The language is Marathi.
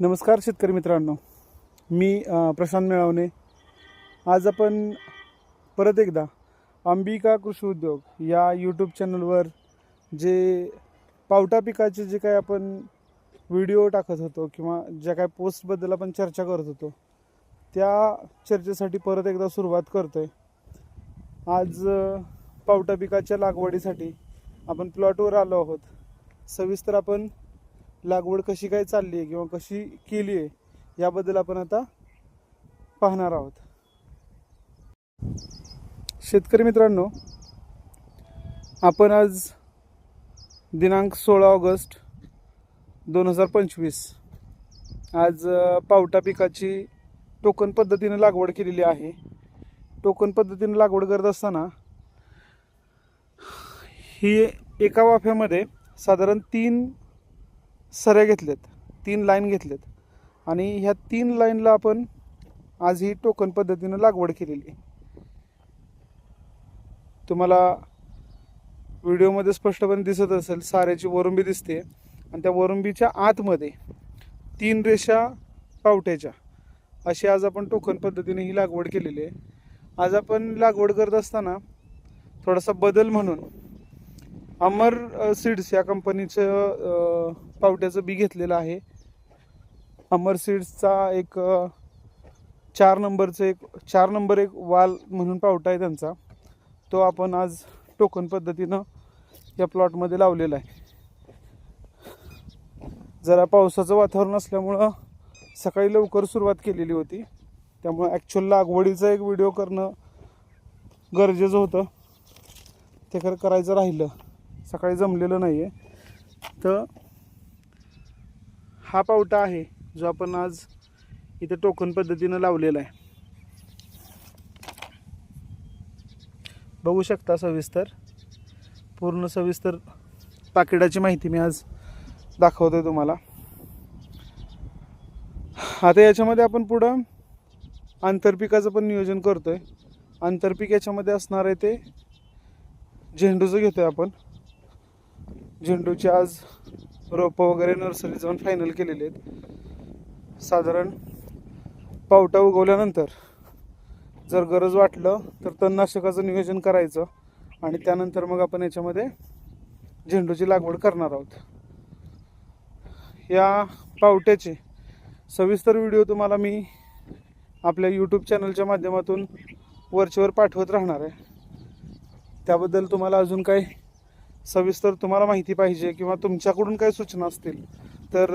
नमस्कार शेतकरी मित्रांनो, मी प्रशांत मेळवणे. आज आपण परत एकदा अंबिका कृषी उद्योग या यूट्यूब चॅनलवर जे पावटा पिकाचे जे काय आपण व्हिडिओ टाकत होतो किंवा ज्या काय पोस्टबद्दल आपण चर्चा करत होतो त्या चर्चेसाठी परत एकदा सुरुवात करतोय. आज पावटा पिकाच्या लागवडीसाठी आपण प्लॉटवर आलो आहोत. सविस्तर आपण लागवड कशी काय चालली आहे किंवा कशी केली आहे याबद्दल आपण आता पाहणार आहोत. शेतकरी मित्रांनो, आपण आज दिनांक 16 ऑगस्ट 2025 आज पावटा पिकाची टोकन पद्धतीने लागवड केलेली आहे. टोकन पद्धतीने लागवड करत असताना ही एका वाफ्यामध्ये साधारण 3 सऱ्या घेतल्यात, 3 लाईन घेतल्यात आणि ह्या 3 लाईनला आपण आज ही टोकन पद्धतीने लागवड केलेली आहे. तुम्हाला व्हिडिओमध्ये स्पष्टपणे दिसत असेल, साऱ्याची वरुंबी दिसते आणि त्या वरुंबीच्या आतमध्ये 3 रेषा पावट्याच्या अशी आज आपण टोकन पद्धतीने ही लागवड केलेली आहे. आज आपण लागवड करत असताना थोडासा बदल म्हणून अमर सीड्स या कंपनीचं पावट्याचं बी घेतलेलं आहे. अमर सीड्सचा एक 4 नंबर एक वाल म्हणून पावटा आहे त्यांचा, तो आपण आज टोकन पद्धतीनं या प्लॉटमध्ये लावलेला आहे. जरा पावसाचं वातावरण असल्यामुळं सकाळी लवकर सुरुवात केलेली होती, त्यामुळं ॲक्च्युअल लागवडीचा एक व्हिडिओ करणं गरजेचं होतं. ते खरं करायचं राहिलं, सकाळी जमलेलं नाही आहे. तर हा पावटा आहे जो आपण आज इथे टोकन पद्धतीनं लावलेला आहे. बघू शकता पूर्ण सविस्तर पाकिटाची माहिती मी आज दाखवतोय तुम्हाला. आता याच्यामध्ये आपण पुढं आंतरपिकाचं पण नियोजन करतोय. आंतरपीक याच्यामध्ये असणार आहे ते झेंडूचं घेतोय आपण. झेंडूची आज रोपं वगैरे नर्सरी जाऊन फायनल केलेले आहेत. साधारण पावटा उगवल्यानंतर जर गरज वाटलं तर तणनाशकाचं नियोजन करायचं आणि त्यानंतर मग आपण याच्यामध्ये झेंडूची लागवड करणार आहोत. या पावट्याचे सविस्तर व्हिडिओ तुम्हाला मी आपल्या यूट्यूब चॅनलच्या माध्यमातून वरचेवर पाठवत राहणार आहे. त्याबद्दल तुम्हाला अजून काही सविस्तर तुम्हाला माहिती पाहिजे किंवा तुमच्याकडून काही सूचना असतील तर